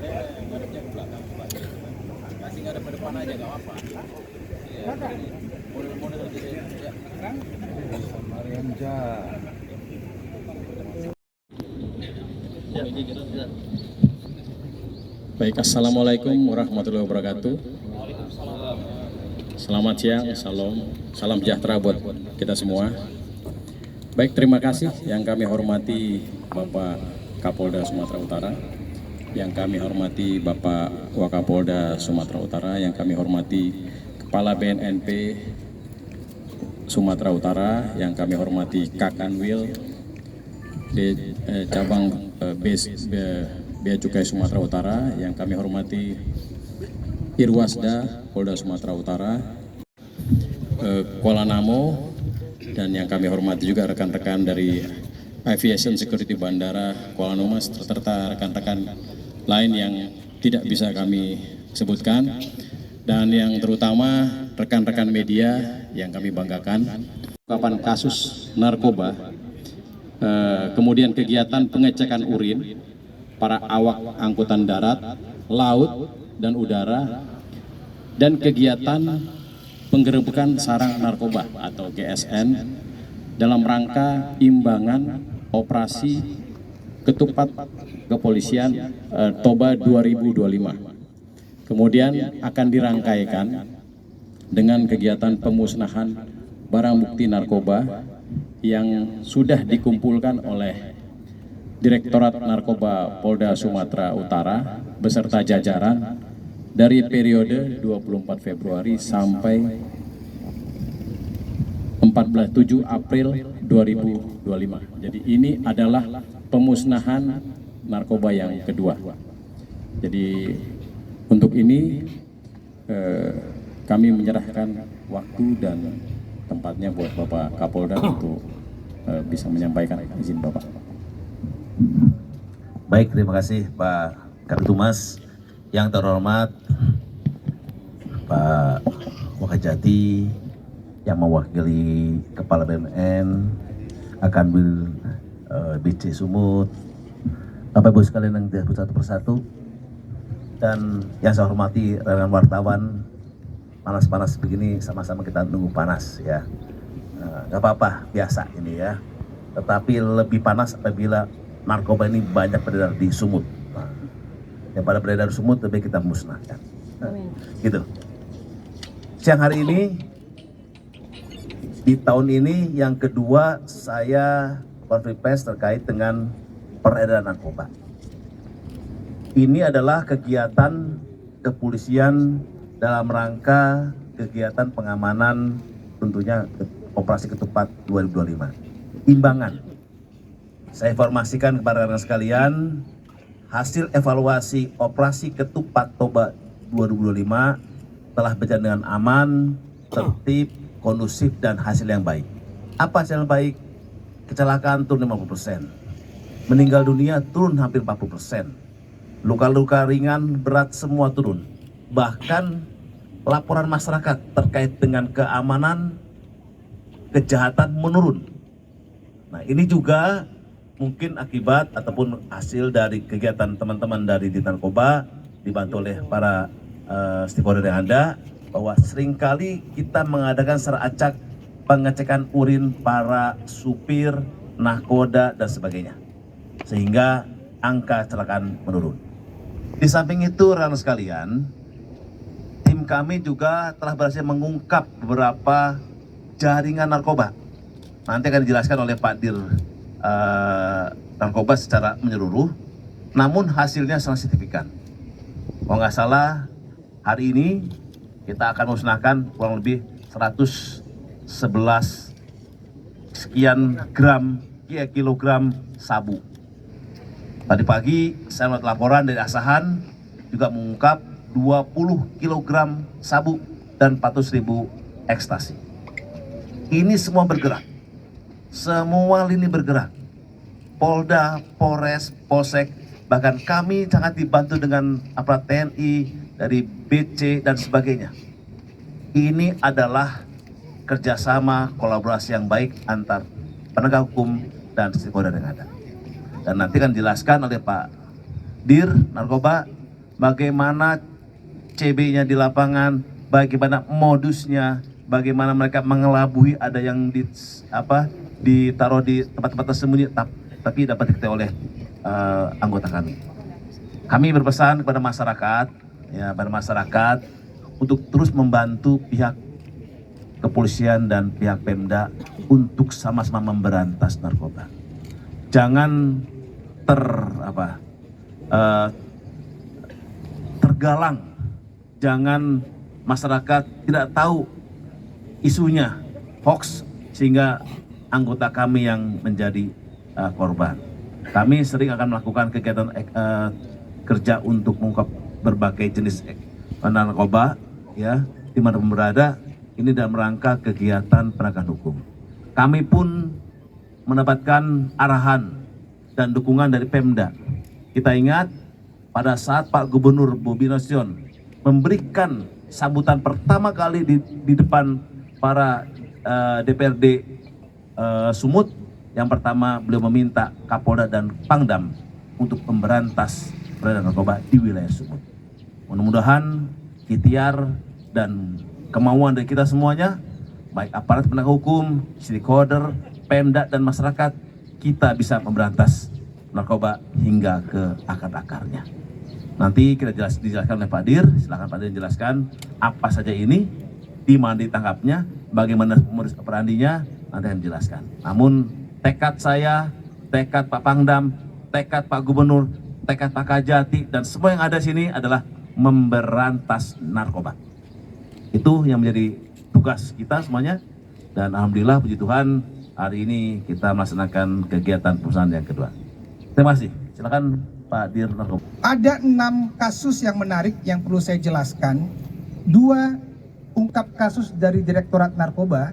ngadepnya ke belakang kasih ngadep ke depan aja gak apa-apa. Model-model gitu ya. Marianja. Baik, assalamualaikum warahmatullahi wabarakatuh. Selamat siang, salam sejahtera buat kita semua. Baik, terima kasih yang kami hormati Bapak Kapolda Sumatera Utara, yang kami hormati Bapak Wakapolda Sumatera Utara, yang kami hormati Kepala BNNP Sumatera Utara, yang kami hormati Kakanwil di cabang Bea Cukai Sumatera Utara, yang kami hormati Irwasda Polda Sumatera Utara, Kuala Namo, dan yang kami hormati juga rekan-rekan dari Aviation Security Bandara Kuala Namo, serta rekan-rekan lain yang tidak bisa kami sebutkan, dan yang terutama rekan-rekan media yang kami banggakan. Kapan kasus narkoba, kemudian kegiatan pengecekan urin para awak angkutan darat, laut, dan udara, dan kegiatan penggerebekan sarang narkoba atau GSN dalam rangka imbangan operasi ketupat kepolisian Toba 2025. Kemudian akan dirangkaikan dengan kegiatan pemusnahan barang bukti narkoba yang sudah dikumpulkan oleh Direktorat Narkoba Polda Sumatera Utara beserta jajaran dari periode 24 Februari sampai 7 April 2025. Jadi ini adalah pemusnahan narkoba yang kedua. Jadi untuk ini kami menyerahkan waktu dan tempatnya buat Bapak Kapolda untuk bisa menyampaikan izin Bapak. Baik, terima kasih Pak Kapitumas. Yang terhormat Pak Wakajati yang mewakili Kepala BNN, Akanwil BC Sumut, Bapak Ibu sekalian yang disebut satu persatu, dan yang saya hormati rekan wartawan. Panas-panas begini sama-sama kita nunggu panas ya. Gak apa-apa, biasa ini ya. Tetapi lebih panas apabila narkoba ini banyak beredar di Sumut. Yang pada beredar Sumut lebih kita musnahkan. Gitu. Siang hari ini, di tahun ini yang kedua saya konferensi pers terkait dengan peredaran narkoba. Ini adalah kegiatan kepolisian dalam rangka kegiatan pengamanan tentunya operasi ketupat 2025. Imbangan. Saya informasikan kepada rekan sekalian, hasil evaluasi operasi ketupat Toba 2025 telah berjalan dengan aman, tertib, kondusif, dan hasil yang baik. Apa hasil yang baik? Kecelakaan turun 50%, meninggal dunia turun hampir 40%, luka-luka ringan, berat semua turun. Bahkan laporan masyarakat terkait dengan keamanan, kejahatan menurun. Nah, ini juga mungkin akibat ataupun hasil dari kegiatan teman-teman dari di narkoba dibantu oleh para stakeholder yang ada, bahwa seringkali kita mengadakan secara acak pengecekan urin para supir, nahkoda, dan sebagainya, sehingga angka kecelakaan menurun. Di samping itu, rekan sekalian, tim kami juga telah berhasil mengungkap beberapa jaringan narkoba. Nanti akan dijelaskan oleh Pak Dir narkoba secara menyeluruh, namun hasilnya sangat signifikan. Kalau nggak salah, hari ini kita akan musnahkan kurang lebih 111 sekian kilogram sabu. Tadi pagi saya melihat laporan dari Asahan juga mengungkap 20 kilogram sabu dan 400.000 ekstasi. Ini semua bergerak. Semua lini bergerak. Polda, Polres, Polsek, bahkan kami sangat dibantu dengan aparat TNI, dari BC, dan sebagainya. Ini adalah kerjasama kolaborasi yang baik antar penegak hukum dan stakeholder yang ada. Dan nanti akan dijelaskan oleh Pak Dir Narkoba bagaimana CB-nya di lapangan, bagaimana modusnya, bagaimana mereka mengelabui, ada yang ditaruh di tempat-tempat tersembunyi, tapi dapat diketahui oleh anggota kami. Kami berpesan kepada masyarakat, untuk terus membantu pihak kepolisian dan pihak Pemda untuk sama-sama memberantas narkoba. Jangan tergalang, jangan masyarakat tidak tahu isunya, hoax, sehingga anggota kami yang menjadi korban. Kami sering akan melakukan kegiatan kerja untuk mengungkap berbagai jenis narkoba, ya, di mana pun berada, ini dalam rangka kegiatan penegakan hukum. Kami pun mendapatkan arahan dan dukungan dari Pemda. Kita ingat pada saat Pak Gubernur Bobi Nasution memberikan sambutan pertama kali di depan para DPRD Sumut, yang pertama beliau meminta Kapolda dan Pangdam untuk memberantas peredaran narkoba di wilayah Sumut. Mudah-mudahan ikhtiar dan kemauan dari kita semuanya, baik aparat penegak hukum, stakeholder, Pemda dan masyarakat, kita bisa memberantas narkoba hingga ke akar-akarnya. Nanti kita dijelaskan oleh Pak Dir, silakan Pak Dir jelaskan apa saja ini, di mana ditangkapnya, bagaimana modus operandinya, nanti akan dijelaskan. Namun tekad saya, tekad Pak Pangdam, tekad Pak Gubernur, tekad Pak Kajati, dan semua yang ada di sini adalah memberantas narkoba. Itu yang menjadi tugas kita semuanya, dan alhamdulillah puji Tuhan hari ini kita melaksanakan kegiatan perusahaan yang kedua. Terima kasih. Silakan Pak Dir Narkoba. Ada 6 kasus yang menarik yang perlu saya jelaskan. 2 ungkap kasus dari Direktorat Narkoba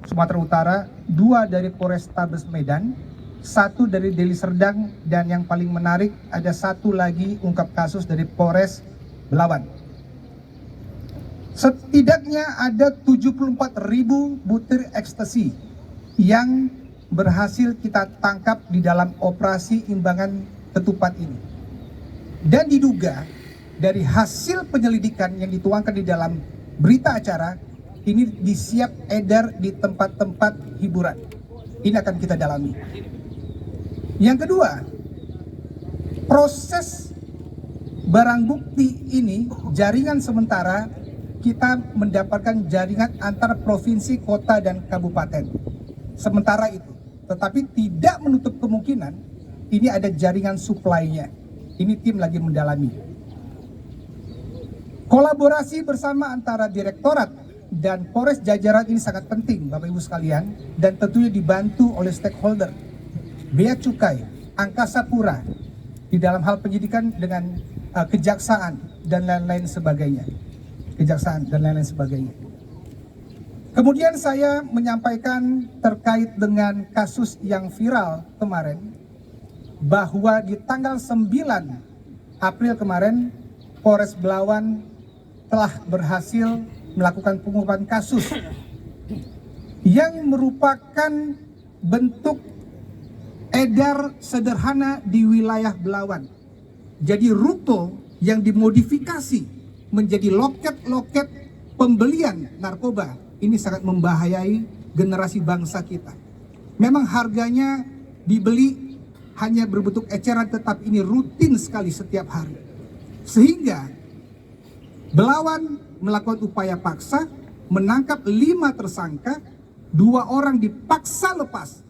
Sumatera Utara, 2 dari Polrestabes Medan, 1 dari Deli Serdang, dan yang paling menarik ada 1 lagi ungkap kasus dari Polres Belawan. Setidaknya ada 74.000 butir ekstasi yang berhasil kita tangkap di dalam operasi imbangan ketupat ini. Dan diduga dari hasil penyelidikan yang dituangkan di dalam berita acara, ini disiap edar di tempat-tempat hiburan. Ini akan kita dalami. Yang kedua, proses barang bukti ini, jaringan sementara, kita mendapatkan jaringan antar provinsi, kota, dan kabupaten. Sementara itu, tetapi tidak menutup kemungkinan ini ada jaringan supply-nya. Ini tim lagi mendalami. Kolaborasi bersama antara direktorat dan Polres jajaran ini sangat penting, Bapak Ibu sekalian, dan tentunya dibantu oleh stakeholder, Bea Cukai, Angkasa Pura, di dalam hal penyidikan dengan kejaksaan dan lain-lain sebagainya. Kemudian saya menyampaikan terkait dengan kasus yang viral kemarin, bahwa di tanggal 9 April kemarin, Polres Belawan telah berhasil melakukan pengungkapan kasus yang merupakan bentuk edar sederhana di wilayah Belawan. Jadi rute yang dimodifikasi menjadi loket-loket pembelian narkoba, ini sangat membahayai generasi bangsa kita. Memang harganya dibeli hanya berbentuk eceran, tetapi ini rutin sekali setiap hari. Sehingga Belawan melakukan upaya paksa, menangkap 5 tersangka, 2 orang dipaksa lepas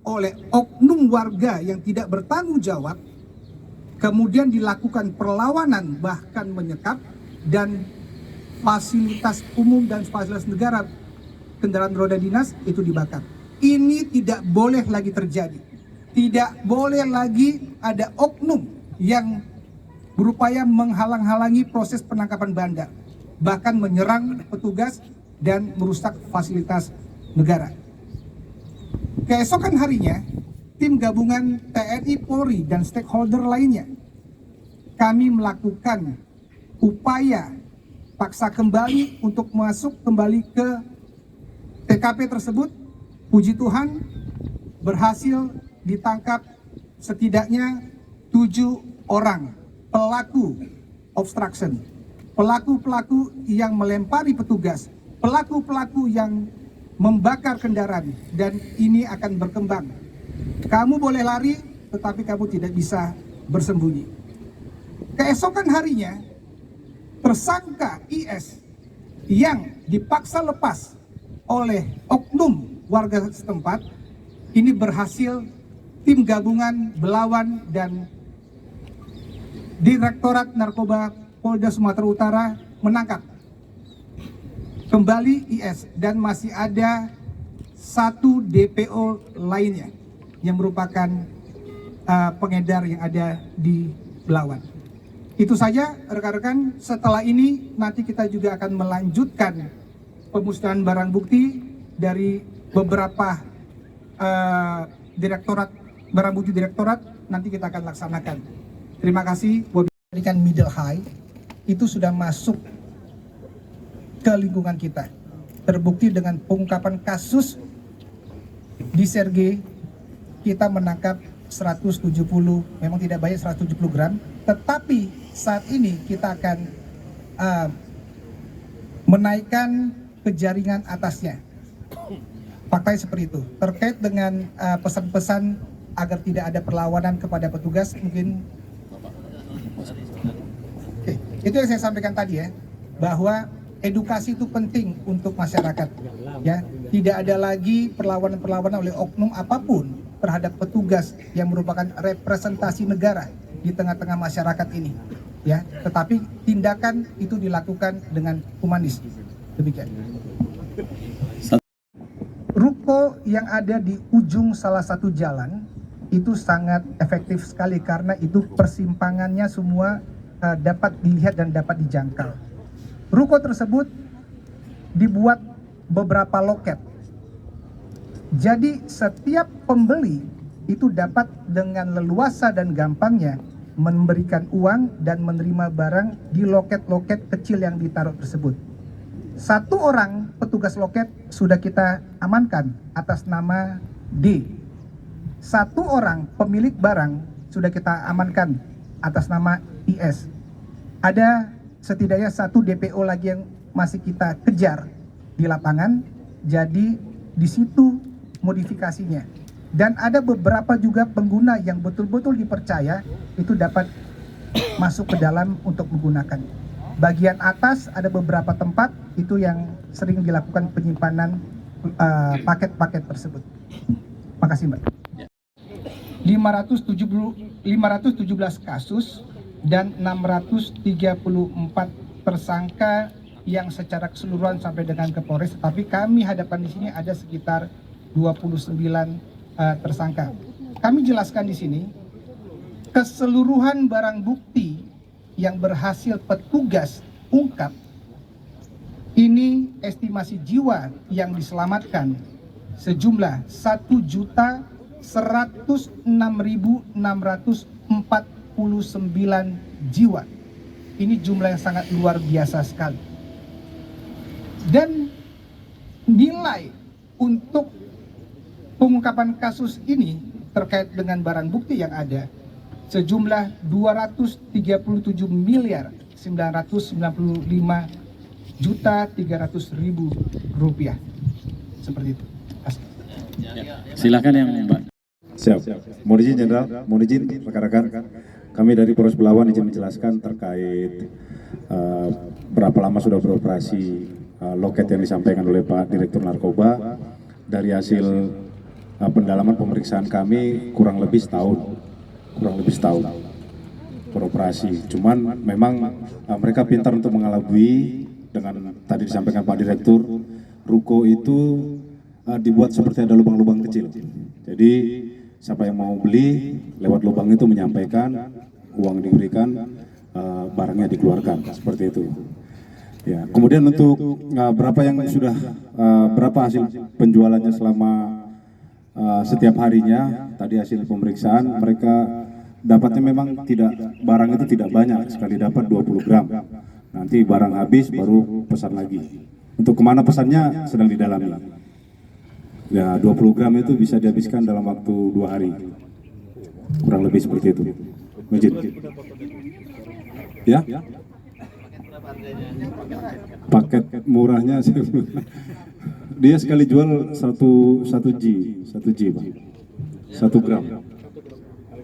oleh oknum warga yang tidak bertanggung jawab, kemudian dilakukan perlawanan bahkan menyekap, dan fasilitas umum dan fasilitas negara, kendaraan roda dinas itu dibakar. Ini tidak boleh lagi terjadi. Tidak boleh lagi ada oknum yang berupaya menghalang-halangi proses penangkapan bandar, bahkan menyerang petugas dan merusak fasilitas negara. Keesokan harinya, tim gabungan TNI, Polri, dan stakeholder lainnya, kami melakukan upaya paksa kembali untuk masuk kembali ke TKP tersebut. Puji Tuhan berhasil ditangkap setidaknya 7 orang pelaku obstruction, pelaku-pelaku yang melempari petugas, pelaku-pelaku yang membakar kendaraan, dan ini akan berkembang. Kamu boleh lari, tetapi kamu tidak bisa bersembunyi. Keesokan harinya, tersangka IS yang dipaksa lepas oleh oknum warga setempat ini berhasil tim gabungan Belawan dan Direktorat Narkoba Polda Sumatera Utara menangkap kembali IS, dan masih ada 1 DPO lainnya yang merupakan pengedar yang ada di Belawan. Itu saja rekan-rekan. Setelah ini nanti kita juga akan melanjutkan pemusnahan barang bukti dari beberapa barang bukti direktorat, nanti kita akan laksanakan. Terima kasih. Berikan middle high itu sudah masuk ke lingkungan kita, terbukti dengan pengungkapan kasus di Sergei. Kita menangkap 170, memang tidak banyak, 170 gram, tetapi saat ini kita akan menaikkan ke jaringan atasnya. Faktanya seperti itu. Terkait dengan pesan-pesan agar tidak ada perlawanan kepada petugas, mungkin itu yang saya sampaikan tadi ya, bahwa edukasi itu penting untuk masyarakat. Ya, tidak ada lagi perlawanan-perlawanan oleh oknum apapun terhadap petugas yang merupakan representasi negara di tengah-tengah masyarakat ini. Ya, tetapi tindakan itu dilakukan dengan humanis. Demikian. Ruko yang ada di ujung salah satu jalan itu sangat efektif sekali karena itu persimpangannya semua dapat dilihat dan dapat dijangkau. Ruko tersebut dibuat beberapa loket. Jadi setiap pembeli itu dapat dengan leluasa dan gampangnya memberikan uang dan menerima barang di loket-loket kecil yang ditaruh tersebut. 1 orang petugas loket sudah kita amankan atas nama D. 1 orang pemilik barang sudah kita amankan atas nama IS. Ada setidaknya 1 DPO lagi yang masih kita kejar di lapangan. Jadi di situ modifikasinya. Dan ada beberapa juga pengguna yang betul-betul dipercaya itu dapat masuk ke dalam untuk menggunakan. Bagian atas ada beberapa tempat itu yang sering dilakukan penyimpanan paket-paket tersebut. Makasih Mbak. 517 kasus dan 634 tersangka yang secara keseluruhan sampai dengan ke Polres, tetapi kami hadapkan di sini ada sekitar 29 tersangka. Kami jelaskan di sini keseluruhan barang bukti yang berhasil petugas ungkap ini estimasi jiwa yang diselamatkan sejumlah 1.606.649 jiwa. Ini jumlah yang sangat luar biasa sekali. Dan nilai untuk pengungkapan kasus ini terkait dengan barang bukti yang ada sejumlah 237.995.300.000 rupiah. Seperti itu. Silakan yang Mbak. Siap. Mohon izin Jenderal, mohon izin rekan-rekan. Kami dari Polres Belawan izin menjelaskan terkait berapa lama sudah beroperasi loket yang disampaikan oleh Pak Direktur Narkoba. Dari hasil pendalaman pemeriksaan kami kurang lebih setahun beroperasi. Cuman memang mereka pintar untuk mengelabui dengan tadi disampaikan Pak Direktur, ruko itu dibuat seperti ada lubang-lubang kecil. Jadi siapa yang mau beli lewat lubang itu menyampaikan, uang diberikan, barangnya dikeluarkan, seperti itu. Ya, kemudian untuk berapa yang sudah berapa hasil penjualannya selama setiap harinya, tadi hasil pemeriksaan mereka dapatnya memang tidak, barang itu tidak banyak, sekali dapat 20 gram. Nanti barang habis baru pesan lagi. Untuk kemana pesannya sedang didalami. Ya, 20 gram itu bisa dihabiskan dalam waktu 2 hari. Kurang lebih seperti itu. Izin. Ya? paket murahnya dia sekali jual 1 G Pak, 1 gram.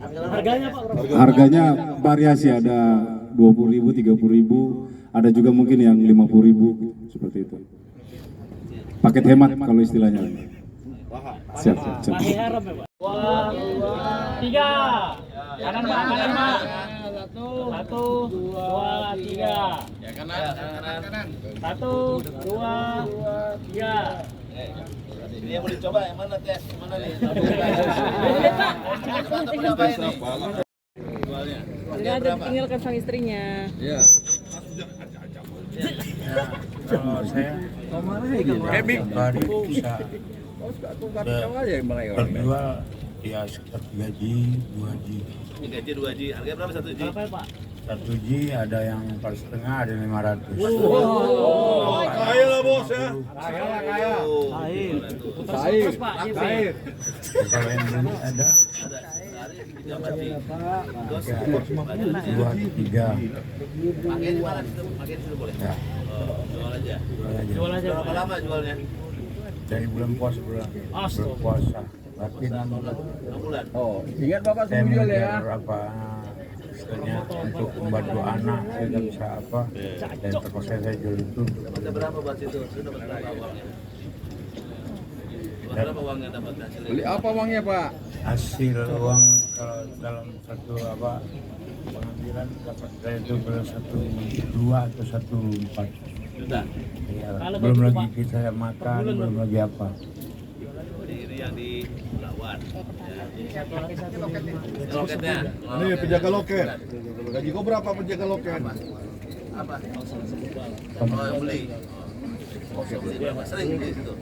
Harganya Pak berapa? Harganya variasi, ada 20.000, 30.000, ada juga mungkin yang 50.000 seperti itu. Paket hemat kalau istilahnya. Siap. Pakai harap ya Pak. 2, 3. Kanan Pak, kanan Pak. 1, 2, 3. Ya kanan. 1, 2, 3. Ini yang mau dicoba yang mana tes? Mana nih? Enggak ada ditinggalkan sama istrinya. Iya. Kalau saya hari bisa terjual ya sekitar 3 G, 2 G. 3 G, 2 G. Harganya berapa 1 G? Berapa ya Pak? 1 G ada yang 4,5, ada 500. Kaya lah bos ya. Terus Pak, iya. Kalau yang beli ada 2, 3. Pakai di mana situ? Pakai di situ boleh. Ya, Jual aja. Jual aja. Berapa lama jualnya? dari bulan puasa bulan Astaga. puasa. Berarti 6 bulan. oh, ingat Bapak saya mengejar apa istilahnya untuk membantu anak, saya nggak bisa apa, dan terpaksa saya jual itu. Dapat berapa buat situ? Sudah dapat berapa uangnya? Berapa uangnya dapat hasilnya? Beli apa uangnya Pak? Hasil uang kalau dalam satu apa pengambilan dapat saya itu belum 1,2 atau 1,4 Juta. ya, Kalau belum begitu, lagi Pak, kita makan, belum lagi apa. Ini yang di Lawan. Loketnya. Ini penjaga loket. Gaji kau berapa penjaga loket? Apa? Oh, yang beli. Oke, beli berapa? Sering di situ.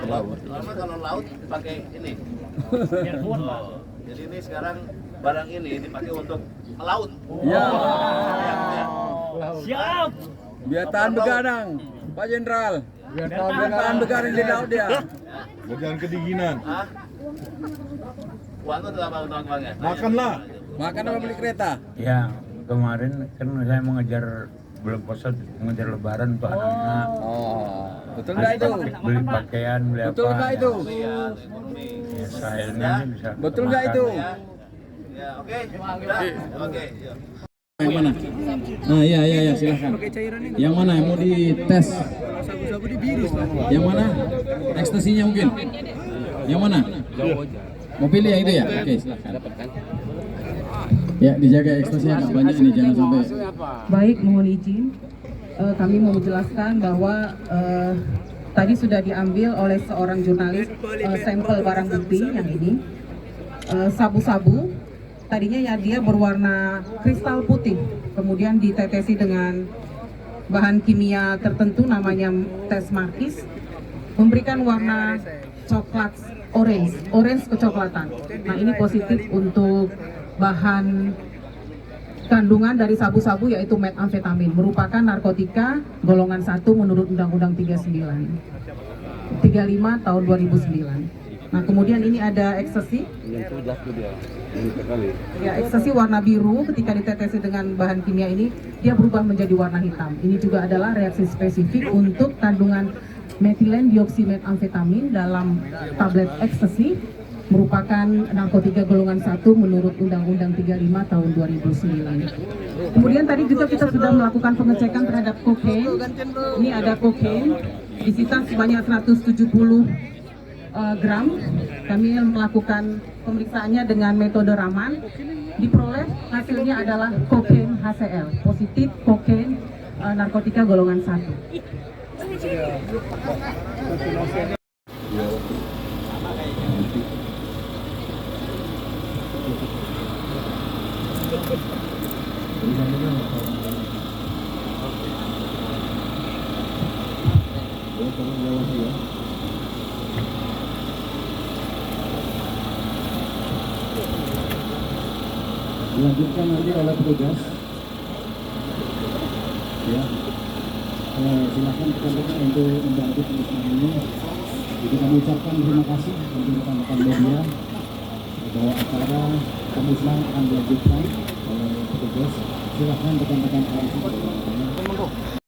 Lama kalau laut pakai ini. Biar kuat Pak. Jadi ini sekarang barang ini dipakai untuk melaut. Ya. Siap. Biar tahan begadang, Pak Jenderal. Biar tahan begadang di laut dia. Jangan kedinginan. Hah? Uang itu apa uangnya? Makanlah. Makan apa beli kereta? Ya kemarin kan saya mengejar belum puasa, mengejar lebaran untuk anak-anak. Oh, betul nggak itu? Beli pakaian, beli apa? Betul nggak itu? Ya, sahilnya ini bisa. Betul nggak itu? Ya, oke. Udah. Oke, yuk. Yang mana? Nah, iya, silahkan. Yang mana yang mau dites? Yang mana? Ekstasinya mungkin? Yang mana? Mau pilih yang itu ya? Oke, silahkan. Ya, dijaga ekstasinya agak banyak ini, jangan sampai. Baik, mohon izin. Kami mau menjelaskan bahwa tadi sudah diambil oleh seorang jurnalis sampel barang bukti yang ini. Sabu-sabu. Tadinya ya dia berwarna kristal putih, kemudian ditetesi dengan bahan kimia tertentu namanya tes markis, memberikan warna coklat orange kecoklatan. Nah ini positif untuk bahan kandungan dari sabu-sabu yaitu metamfetamin, merupakan narkotika golongan 1 menurut Undang-Undang 35 tahun 2009. Nah kemudian ini ada ekstasi. Ya, ekstasi warna biru ketika ditetesi dengan bahan kimia ini dia berubah menjadi warna hitam. Ini juga adalah reaksi spesifik untuk kandungan metilen dioksimetamfetamin dalam tablet ekstasi, merupakan narkotika golongan 1 menurut Undang-Undang 35 tahun 2009. Kemudian tadi juga kita sudah melakukan pengecekan terhadap kokain. Ini ada kokain disita sebanyak 170 gram. Kami melakukan pemeriksaannya dengan metode Raman. Diperoleh hasilnya adalah kokain HCl, positif kokain narkotika golongan 1. Dilanjutkan nanti oleh petugas. Ya, silakan rekan-rekan untuk membantu pemusnahan ini. Jadi kami ucapkan terima kasih untuk rekan-rekan media bahwa acara pemusnahan akan dilanjutkan oleh petugas. Silahkan rekan-rekan polisi.